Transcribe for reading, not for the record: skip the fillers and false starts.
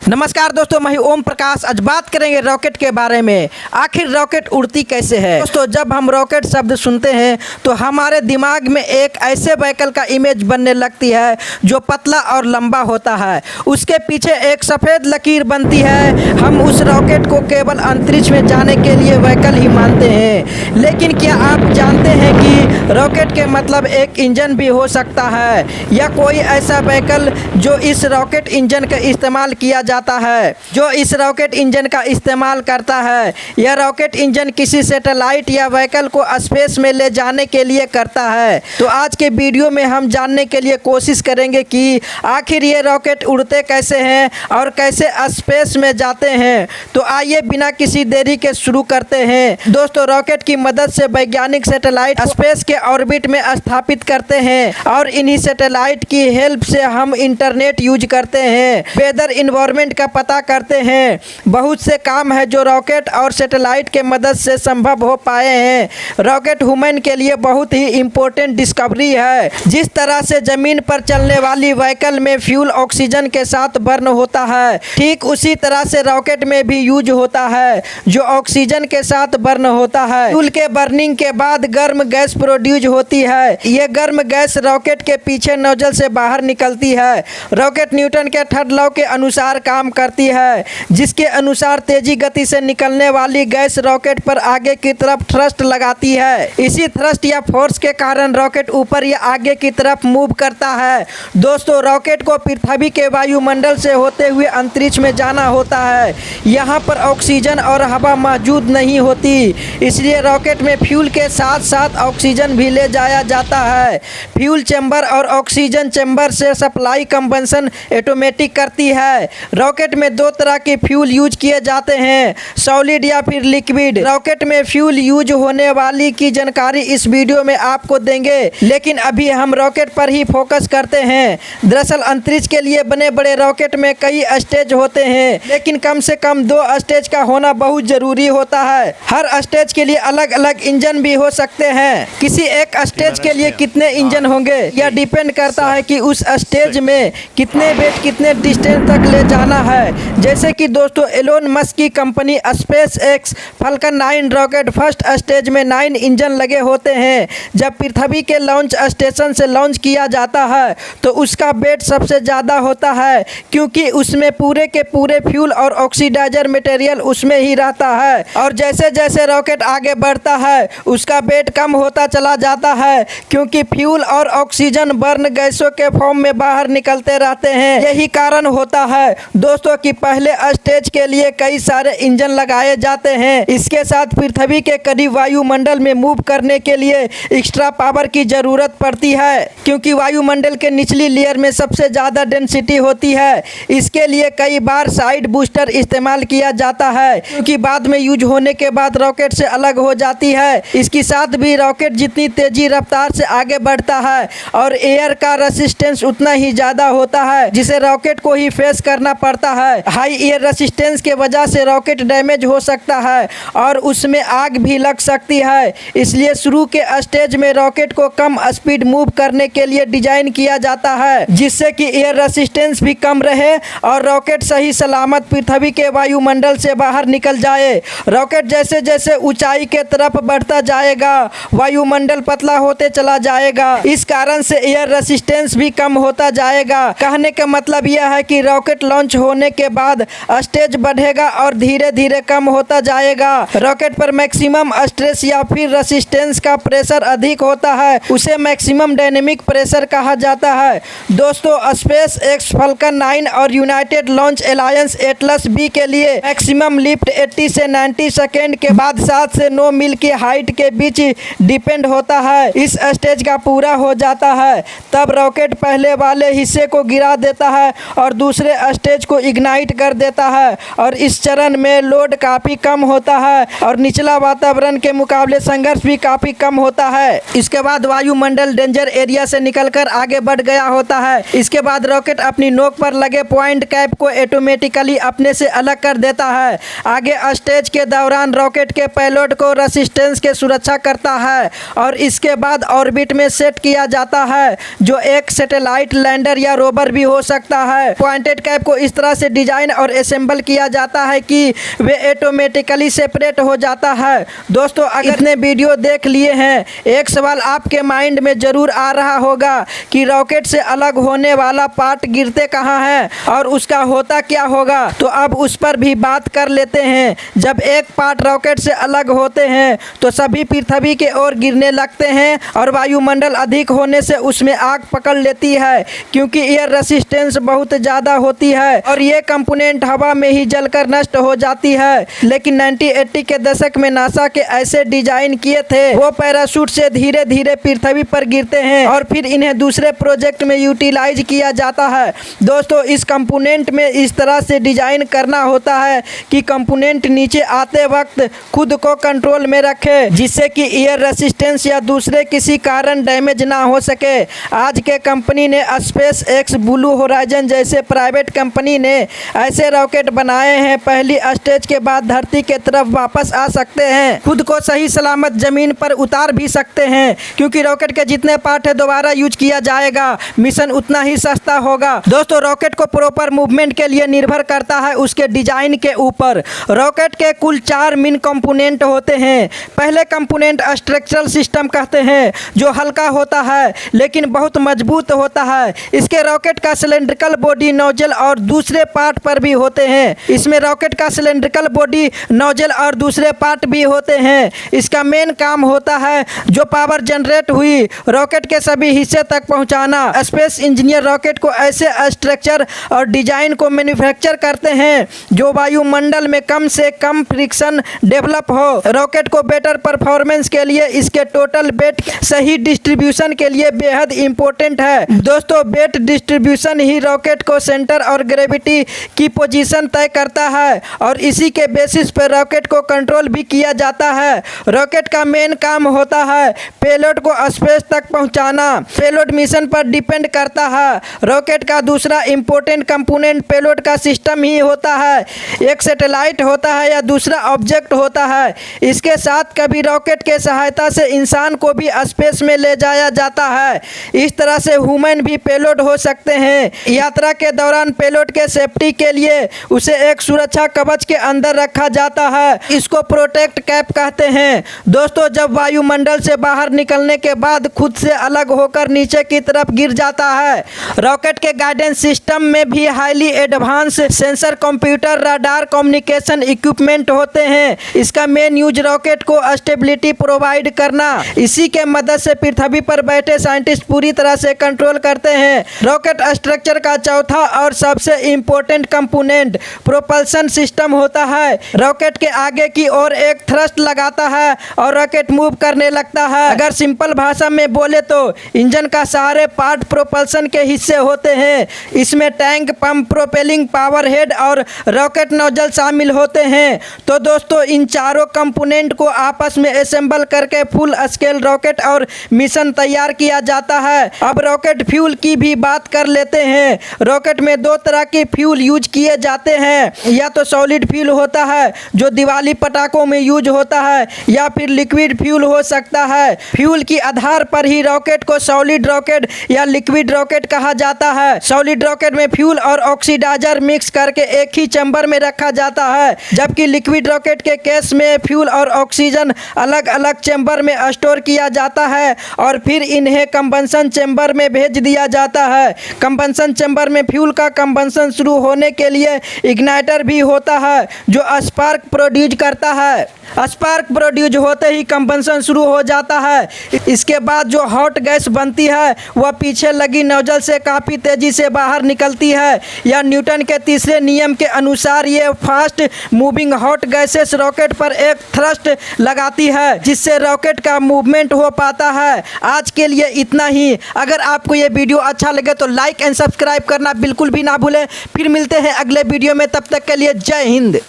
नमस्कार दोस्तों, मैं ओम प्रकाश। आज बात करेंगे रॉकेट के बारे में। आखिर रॉकेट उड़ती कैसे है। दोस्तों, जब हम रॉकेट शब्द सुनते हैं तो हमारे दिमाग में एक ऐसे व्हीकल का इमेज बनने लगती है जो पतला और लंबा होता है। उसके पीछे एक सफ़ेद लकीर बनती है। हम उस रॉकेट को केवल अंतरिक्ष में जाने के लिए व्हीकल ही मानते हैं, लेकिन क्या आप जानते हैं कि रॉकेट के मतलब एक इंजन भी हो सकता है, या कोई ऐसा व्हीकल जो इस रॉकेट इंजन का इस्तेमाल किया जाता है, जो इस रॉकेट इंजन का इस्तेमाल करता है। यह रॉकेट इंजन किसी सैटेलाइट या व्हीकल को स्पेस में ले जाने के लिए करता है। तो आज के वीडियो में हम जानने के लिए कोशिश करेंगे कि आखिर ये रॉकेट उड़ते कैसे हैं और कैसे स्पेस में जाते हैं। तो आइए बिना किसी देरी के शुरू करते हैं। दोस्तों, रॉकेट की मदद से वैज्ञानिक सैटेलाइट स्पेस के ऑर्बिट में स्थापित करते हैं और इन्हीं सैटेलाइट की हेल्प से हम इंटरनेट यूज करते हैं, वेदर इन्वायरमेंट का पता करते हैं। बहुत से काम है जो रॉकेट और सैटेलाइट के मदद से संभव हो पाए हैं। रॉकेट ह्यूमन के लिए बहुत ही इम्पोर्टेंट डिस्कवरी है। जिस तरह से जमीन पर चलने वाली व्हीकल में फ्यूल ऑक्सीजन के साथ बर्न होता है, ठीक उसी तरह से रॉकेट में भी यूज होता है जो ऑक्सीजन के साथ बर्न होता है। फ्यूल के बर्निंग के बाद गर्म गैस प्रोड्यूस होती है। यह गर्म गैस रॉकेट के पीछे नोजल से बाहर निकलती है। रॉकेट न्यूटन के थर्ड लॉ के अनुसार काम करती है, जिसके अनुसार तेजी गति से निकलने वाली गैस रॉकेट पर आगे की तरफ थ्रस्ट लगाती है। इसी थ्रस्ट या फोर्स के कारण रॉकेट ऊपर या आगे की तरफ मूव करता है। दोस्तों, रॉकेट को पृथ्वी के वायुमंडल से होते हुए अंतरिक्ष में जाना होता है। यहाँ पर ऑक्सीजन और हवा मौजूद नहीं होती, इसलिए रॉकेट में फ्यूल के साथ साथ ऑक्सीजन भी ले जाया जाता है। फ्यूल चैम्बर और ऑक्सीजन चैम्बर से सप्लाई कंबंशन ऑटोमेटिक करती है। रॉकेट में दो तरह के फ्यूल यूज किए जाते हैं, सॉलिड या फिर लिक्विड। रॉकेट में फ्यूल यूज होने वाली की जानकारी इस वीडियो में आपको देंगे, लेकिन अभी हम रॉकेट पर ही फोकस करते हैं। दरअसल अंतरिक्ष के लिए बने बड़े रॉकेट में कई स्टेज होते हैं, लेकिन कम से कम 2 स्टेज का होना बहुत जरूरी होता है। हर स्टेज के लिए अलग अलग इंजन भी हो सकते हैं। किसी एक स्टेज के लिए कितने इंजन होंगे यह डिपेंड करता है कि उस स्टेज में कितने वेट कितने डिस्टेंस तक ले जाना है। जैसे कि दोस्तों, एलोन मस्क की company space x Falcon 9 rocket first stage में 9 इंजन लगे होते हैं। जब पृथ्वी के लॉन्च स्टेशन से लॉन्च किया जाता है तो उसका वेट सबसे ज़्यादा होता है, क्योंकि उसमें पूरे के पूरे फ्यूल और ऑक्सीडाइजर मटेरियल उसमें ही रहता है। और जैसे जैसे रॉकेट आगे बढ़ता है उसका वेट कम होता चला जाता है, क्योंकि फ्यूल और ऑक्सीजन बर्न गैसों के फॉर्म में बाहर निकलते रहते हैं। यही कारण होता है दोस्तों कि पहले स्टेज के लिए कई सारे इंजन लगाए जाते हैं। इसके साथ पृथ्वी के करीब वायुमंडल में मूव करने के लिए एक्स्ट्रा पावर की ज़रूरत पड़ती है, क्योंकि वायुमंडल के निचली लेयर में सबसे ज़्यादा डेंसिटी होती है। इसके लिए कई बार साइड बूस्टर इस्तेमाल किया जाता है, क्योंकि बाद में यूज होने के बाद रॉकेट से अलग हो जाती है। इसके साथ भी रॉकेट जितनी तेजी रफ्तार से आगे बढ़ता है और एयर का रेसिस्टेंस उतना ही ज़्यादा होता है, जिसे रॉकेट को ही फेस करना पड़ता है। हाई एयर रेसिस्टेंस के वजह से रॉकेट डैमेज हो सकता है और उसमें आग भी लग सकती है। इसलिए शुरू के स्टेज में रॉकेट को कम स्पीड मूव करने के लिए डिजाइन किया जाता है, जिससे कि एयर रेसिस्टेंस भी कम रहे और रॉकेट सही सलामत पृथ्वी के वायुमंडल से बाहर निकल जाए। रॉकेट जैसे जैसे ऊंचाई के तरफ बढ़ता जाएगा, वायुमंडल पतला होते चला जाएगा। इस कारण से एयर रेसिस्टेंस भी कम होता जाएगा। कहने का मतलब यह है कि रॉकेट लॉन्च होने के बाद स्टेज बढ़ेगा और धीरे धीरे कम होता जाएगा। रॉकेट पर मैक्सिमम स्ट्रेस या फिर रेसिस्टेंस का प्रेशर अधिक होता है, उसे मैक्सिमम डायनेमिक प्रेशर कहा जाता है। दोस्तों, स्पेस एक्स फाल्कन 9 और United Launch Alliance Atlas B के लिए मैक्सिमम लिफ्ट 80 से 90 सेकेंड के बाद 7 से 9 मील की हाइट के बीच डिपेंड होता है। इस स्टेज का पूरा हो जाता है तब रॉकेट पहले वाले हिस्से को गिरा देता है और दूसरे स्टेज को इग्नाइट कर देता है, और इस चरण में लोड काफ़ी कम होता है और निचला वातावरण के मुकाबले संघर्ष भी काफ़ी कम होता है। इसके बाद वायुमंडल डेंजर एरिया से निकलकर आगे बढ़ गया होता है। इसके बाद रॉकेट अपनी नोक पर लगे पॉइंट कैप को ऑटोमेटिकली अपने से अलग कर देता है। आगे स्टेज के दौरान रॉकेट के पेलोड को रेसिस्टेंस के सुरक्षा करता है और इसके बाद ऑर्बिट में सेट किया जाता है, जो एक सैटेलाइट लैंडर या रोवर भी हो सकता है। पॉइंटेड कैप को इस तरह से डिजाइन और असेंबल किया जाता है कि वे ऑटोमेटिकली सेपरेट हो जाता है। दोस्तों, अगर इतने वीडियो देख लिए हैं, एक सवाल आपके माइंड में ज़रूर आ रहा होगा कि रॉकेट से अलग होने वाला पार्ट गिरते कहाँ है और उसका होता क्या होगा। तो अब उस पर भी बात कर लेते हैं। जब एक पार्ट रॉकेट से अलग होते हैं तो सभी पृथ्वी के ओर गिरने लगते हैं और वायुमंडल अधिक होने से उसमें आग पकड़ लेती है, क्योंकि एयर रेसिस्टेंस बहुत ज़्यादा होती है और ये कंपोनेंट हवा में ही जलकर नष्ट हो जाती है। लेकिन 1980 के दशक में नासा के ऐसे डिजाइन किए थे, वो पैराशूट से धीरे धीरे पृथ्वी पर गिरते हैं और फिर इन्हें दूसरे प्रोजेक्ट में यूटिलाइज किया जाता है। दोस्तों, इस कंपोनेंट में इस तरह से डिजाइन करना होता है कि कंपोनेंट नीचे आते वक्त खुद को कंट्रोल में रखे, जिससे कि एयर रेसिस्टेंस या दूसरे किसी कारण डैमेज ना हो सके। आज के कंपनी ने स्पेस एक्स, ब्लू होराइजन जैसे प्राइवेट कंपनी ने ऐसे रॉकेट बनाए हैं, पहली स्टेज के बाद धरती के तरफ वापस आ सकते हैं, खुद को सही सलामत जमीन पर उतार भी सकते हैं, क्योंकि रॉकेट के जितने पार्ट है दोबारा यूज किया जाएगा, मिशन उतना ही सस्ता होगा। दोस्तों, रॉकेट को प्रॉपर मूवमेंट के लिए निर्भर करता है उसके डिजाइन के ऊपर। रॉकेट के कुल 4 मेन कंपोनेंट होते हैं। पहले कंपोनेंट स्ट्रक्चरल सिस्टम कहते हैं, जो हल्का होता है लेकिन बहुत मजबूत होता है। इसके रॉकेट का सिलेंड्रिकल बॉडी, नोजल और दूसरे पार्ट पर भी होते हैं। इसमें रॉकेट का सिलेंड्रिकल बॉडी, नोजल और दूसरे पार्ट भी होते हैं। इसका मेन काम होता है जो पावर जनरेट हुई रॉकेट के सभी हिस्से तक पहुंचाना। स्पेस इंजीनियर रॉकेट को ऐसे स्ट्रक्चर और डिजाइन को मैन्युफैक्चर करते हैं जो वायुमंडल में कम से कम फ्रिक्शन डेवलप हो। रॉकेट को बेटर परफॉर्मेंस के लिए इसके टोटल वेट सही डिस्ट्रीब्यूशन के लिए बेहद इंपॉर्टेंट है। दोस्तों, वेट डिस्ट्रीब्यूशन ही रॉकेट को सेंटर और ग्रेविटी की पोजीशन तय करता है और इसी के बेसिस पर रॉकेट को कंट्रोल भी किया जाता है। रॉकेट का मेन काम होता है पेलोड को स्पेस तक पहुंचाना। पेलोड मिशन पर डिपेंड करता है। रॉकेट का दूसरा इंपॉर्टेंट कंपोनेंट पेलोड का सिस्टम ही होता है। एक सैटेलाइट होता है या दूसरा ऑब्जेक्ट होता है। इसके साथ कभी रॉकेट के सहायता से इंसान को भी स्पेस में ले जाया जाता है। इस तरह से ह्यूमन भी पेलोड हो सकते हैं। यात्रा के दौरान पेलोड के सेफ्टी के लिए उसे एक सुरक्षा कवच के अंदर रखा जाता है। इसको प्रोटेक्ट कैप कहते हैं। दोस्तों, जब वायुमंडल से बाहर निकलने के बाद खुद से अलग होकर नीचे की तरफ गिर जाता है। रॉकेट के गाइडेंस सिस्टम में भी highly advance sensor, computer, radar, communication equipment होते हैं। इसका मेन यूज रॉकेट को स्टेबिलिटी प्रोवाइड करना। इसी के मदद से पृथ्वी पर बैठे साइंटिस्ट पूरी तरह से कंट्रोल करते हैं। रॉकेट स्ट्रक्चर का चौथा और सबसे इंपॉर्टेंट कंपोनेंट प्रोपल्शन सिस्टम होता है। रॉकेट के आगे की ओर एक थ्रस्ट लगाता है और रॉकेट मूव करने लगता है। अगर सिंपल भाषा में बोले तो इंजन का सारे पार्ट प्रोपल्शन के हिस्से होते हैं। इसमें tank, pump, propelling, power head और रॉकेट नोजल शामिल होते हैं। तो दोस्तों, इन चारों कंपोनेंट को आपस में असेंबल करके फुल स्केल रॉकेट और मिशन तैयार किया जाता है। अब रॉकेट फ्यूल की भी बात कर लेते हैं। रॉकेट में 2 तरह के फ्यूल यूज किए जाते हैं। या तो सॉलिड फ्यूल होता है जो दिवाली पटाखों में यूज होता है, या फिर लिक्विड फ्यूल हो सकता है। फ्यूल की आधार पर ही रॉकेट को सॉलिड रॉकेट या लिक्विड रॉकेट कहा जाता है। सॉलिड रॉकेट में फ्यूल और ऑक्सीडाइजर मिक्स करके एक ही चैम्बर में रखा जाता है, जबकि लिक्विड रॉकेट के केस में फ्यूल और ऑक्सीजन अलग अलग चैम्बर में स्टोर किया जाता है और फिर इन्हें कंबंशन चैम्बर में भेज दिया जाता है। कंबंशन चैम्बर में फ्यूल का कंबंशन शुरू होने के लिए इग्नाइटर भी होता है जो स्पार्क प्रोड्यूस करता है। स्पार्क प्रोड्यूस होते ही कंबंशन शुरू हो जाता है। इसके बाद जो हॉट गैस बनती है वह पीछे लगी नोजल से काफ़ी तेज़ी से बाहर निकलती है। या न्यूटन के तीसरे नियम के अनुसार ये fast moving hot gases rocket पर एक थ्रस्ट लगाती है, जिससे रॉकेट का मूवमेंट हो पाता है। आज के लिए इतना ही। अगर आपको ये वीडियो अच्छा लगे तो लाइक एंड सब्सक्राइब करना बिल्कुल भी ना भूलें। फिर मिलते हैं अगले वीडियो में, तब तक के लिए जय हिंद।